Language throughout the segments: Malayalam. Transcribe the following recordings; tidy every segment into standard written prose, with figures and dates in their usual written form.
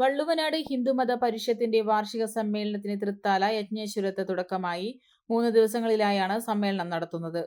വള്ളുവനാട് ഹിന്ദുമത പരിഷത്തിന്റെ വാർഷിക സമ്മേളനത്തിന് തൃത്താല യജ്ഞേശ്വരത്ത് തുടക്കമായി 3 ദിവസങ്ങളിലായാണ് സമ്മേളനം നടത്തുന്നത്.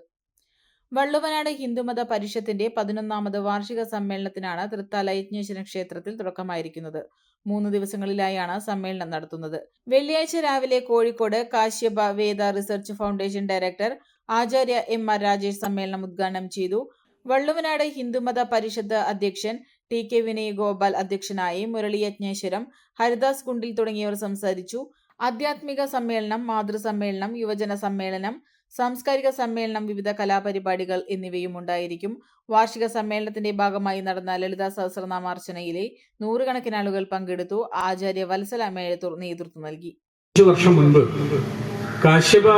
വള്ളുവനാട് ഹിന്ദുമത പരിഷത്തിന്റെ 11ാമത് വാർഷിക സമ്മേളനത്തിനാണ് തൃത്താല യജ്ഞേശ്വര ക്ഷേത്രത്തിൽ തുടക്കമായിരിക്കുന്നത്. 3 ദിവസങ്ങളിലായാണ് സമ്മേളനം നടത്തുന്നത്. വെള്ളിയാഴ്ച രാവിലെ കോഴിക്കോട് കാശ്യപ വേദ റിസർച്ച് ഫൗണ്ടേഷൻ ഡയറക്ടർ ആചാര്യ എം.ആർ. രാജേഷ് സമ്മേളനം ഉദ്ഘാടനം ചെയ്തു. വള്ളുവനാട് ഹിന്ദുമത പരിഷത്ത് അധ്യക്ഷൻ ടി.കെ. വിനയ് ഗോപാൽ അധ്യക്ഷനായി. മുരളി യജ്ഞേശ്വരം, ഹരിദാസ് കുണ്ടിൽ തുടങ്ങിയവർ സംസാരിച്ചു. ആധ്യാത്മിക സമ്മേളനം, മാതൃസമ്മേളനം, യുവജന സമ്മേളനം, സാംസ്കാരിക സമ്മേളനം, വിവിധ കലാപരിപാടികൾ എന്നിവയും ഉണ്ടായിരിക്കും. വാർഷിക സമ്മേളനത്തിന്റെ ഭാഗമായി നടന്ന ലളിതാ സഹസ്രനാമാർച്ചനയിലെ 100 കണക്കിന് ആളുകൾ പങ്കെടുത്തു. ആചാര്യ വത്സല മേഴത്തൂർ നേതൃത്വം നൽകി. 5 വർഷം മുൻപ് കാശ്യപ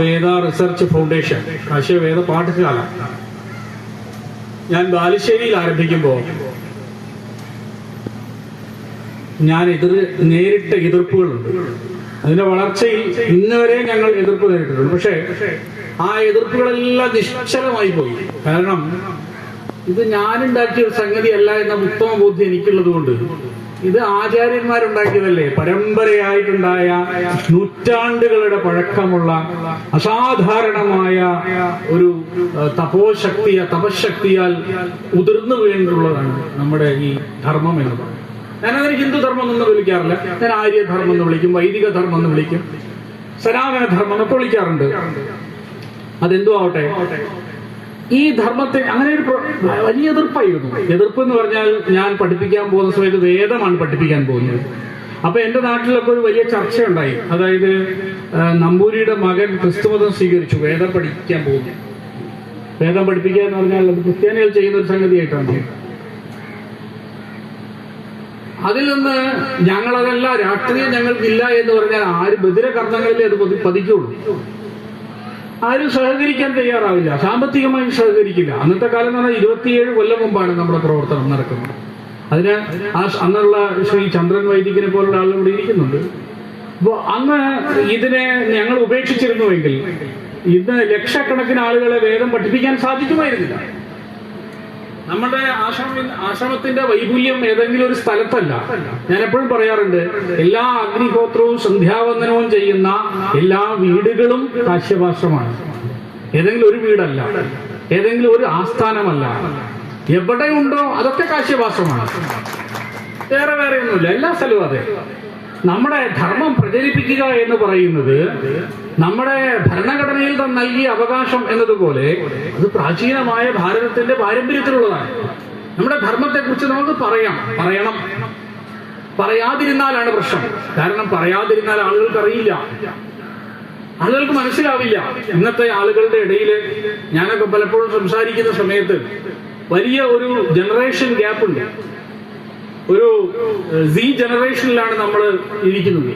വേദ റിസർച്ച് ഫൗണ്ടേഷൻ, കാശ്യപ വേദ പാഠശാല ഞാൻ ബാലുശ്ശേരിയിൽ ആരംഭിക്കുമ്പോൾ ഞാൻ നേരിട്ട എതിർപ്പുകളുണ്ട്. അതിന്റെ വളർച്ചയിൽ ഇന്നുവരെ ഞങ്ങൾ എതിർപ്പ് നേരിട്ടിട്ടുണ്ട്. പക്ഷേ ആ എതിർപ്പുകളെല്ലാം നിശ്ചലമായി പോയി. കാരണം ഇത് ഞാനുണ്ടാക്കിയ ഒരു സംഗതിയല്ല എന്ന ഉത്തമ ബോധ്യം എനിക്കുള്ളത് കൊണ്ട്, ഇത് ആചാര്യന്മാരുണ്ടാക്കിയതല്ലേ, പരമ്പരയായിട്ടുണ്ടായ നൂറ്റാണ്ടുകളുടെ പഴക്കമുള്ള അസാധാരണമായ ഒരു തപശക്തിയാൽ ഉതിർന്നു വീണ്ടുള്ളതാണ് നമ്മുടെ ഈ ധർമ്മം എന്ന് പറയുന്നത്. ഞാനതിന് ഹിന്ദു ധർമ്മം എന്നൊന്നും വിളിക്കാറില്ല. ഞാൻ ആര്യധർമ്മം എന്ന് വിളിക്കും, വൈദിക ധർമ്മം എന്ന് വിളിക്കും, സനാതന ധർമ്മം എന്നൊക്കെ വിളിക്കാറുണ്ട്. അതെന്തോ ആവട്ടെ, ഈ ധർമ്മത്തെ അങ്ങനെ ഒരു വലിയ എതിർപ്പായിരുന്നു. എതിർപ്പ് എന്ന് പറഞ്ഞാൽ, ഞാൻ പഠിപ്പിക്കാൻ പോകുന്ന സമയത്ത് വേദമാണ് പഠിപ്പിക്കാൻ പോകുന്നത്. അപ്പൊ എന്റെ നാട്ടിലൊക്കെ ഒരു വലിയ ചർച്ചയുണ്ടായി. അതായത് നമ്പൂരിയുടെ മകൻ ക്രിസ്തുമതം സ്വീകരിച്ചു, വേദം പഠിക്കാൻ പോകുന്നു. വേദം പഠിപ്പിക്കുക എന്ന് പറഞ്ഞാൽ അത് ക്രിസ്ത്യാനികൾ ചെയ്യുന്ന ഒരു സംഗതിയായിട്ടാണ്. അതിൽ നിന്ന് ഞങ്ങളതല്ല, രാഷ്ട്രീയം ഞങ്ങൾക്കില്ല എന്ന് പറഞ്ഞാൽ ആര് ബദിരകർണങ്ങളിലേ അത് പതിക്കുള്ളൂ. ആരും സഹകരിക്കാൻ തയ്യാറാവില്ല, സാമ്പത്തികമായി സഹകരിക്കില്ല. അന്നത്തെ കാലം എന്ന് പറഞ്ഞാൽ 27 കൊല്ലം മുമ്പാണ് നമ്മുടെ പ്രവർത്തനം നടക്കുന്നത്. അതിന് അന്നുള്ള ശ്രീ ചന്ദ്രൻ വൈദികനെ പോലുള്ള ആളുകൾ ഇവിടെ ഇരിക്കുന്നുണ്ട്. അപ്പോൾ അന്ന് ഇതിനെ ഞങ്ങൾ ഉപേക്ഷിച്ചിരുന്നുവെങ്കിൽ ഇന്ന് ലക്ഷക്കണക്കിന് ആളുകളെ വേദം പഠിപ്പിക്കാൻ സാധിക്കുമായിരുന്നില്ല. നമ്മുടെ ആശ്രമത്തിന്റെ വൈപുല്യം ഏതെങ്കിലും ഒരു സ്ഥലത്തല്ല. ഞാൻ എപ്പോഴും പറയാറുണ്ട്, എല്ലാ അഗ്നിഹോത്രവും സന്ധ്യാവന്ദനവും ചെയ്യുന്ന എല്ലാ വീടുകളും കാശ്യപാശ്രമമാണ്. ഏതെങ്കിലും ഒരു വീടല്ല, ഏതെങ്കിലും ഒരു ആസ്ഥാനമല്ല. എവിടെയുണ്ടോ അതൊക്കെ കാശ്യപാശ്രമമാണ്. വേറെ ഒന്നുമില്ല, എല്ലാ സ്ഥലവും അതെ. നമ്മുടെ ധർമ്മം പ്രചരിപ്പിക്കുക എന്ന് പറയുന്നത് നമ്മുടെ ഭരണഘടനയിൽ നൽകിയ അവകാശം എന്നതുപോലെ അത് പ്രാചീനമായ ഭാരതത്തിന്റെ പാരമ്പര്യത്തിലുള്ളതാണ്. നമ്മുടെ ധർമ്മത്തെക്കുറിച്ച് നമുക്ക് പറയണം. പറയാതിരുന്നാലാണ് പ്രശ്നം. കാരണം പറയാതിരുന്നാൽ ആളുകൾക്ക് അറിയില്ല, ആളുകൾക്ക് മനസ്സിലാവില്ല. ഇന്നത്തെ ആളുകളുടെ ഇടയിൽ ഞാനൊക്കെ പലപ്പോഴും സംസാരിക്കുന്ന സമയത്ത് വലിയ ഒരു ജനറേഷൻ ഗ്യാപ്പ് ഉണ്ട്. ഒരു Z ജനറേഷനിലാണ് നമ്മൾ ഇരിക്കുന്നത്.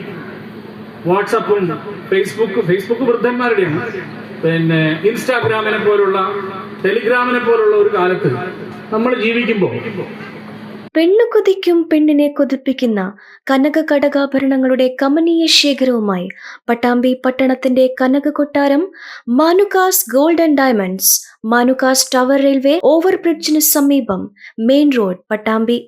വാട്സപ്പും ഫേസ്ബുക്ക് വൃദ്ധന്മാരുടെയാണ്. പിന്നെ ഇൻസ്റ്റാഗ്രാമിനെ പോലുള്ള, ടെലിഗ്രാമിനെ പോലുള്ള ഒരു കാലത്ത് നമ്മൾ ജീവിക്കുമ്പോൾ പെണ്ണു കൊതിക്കും പെണ്ണിനെ കൊതിപ്പിക്കുന്ന കനക കടകാഭരണങ്ങളുടെ കമനീയ ശേഖരവുമായി പട്ടാമ്പി പട്ടണത്തിന്റെ കനക കൊട്ടാരം Manukas gold and diamonds, Manukas tower railway ഓവർബ്രിഡ്ജിന് സമീപം, മെയിൻ റോഡ്, പട്ടാമ്പി.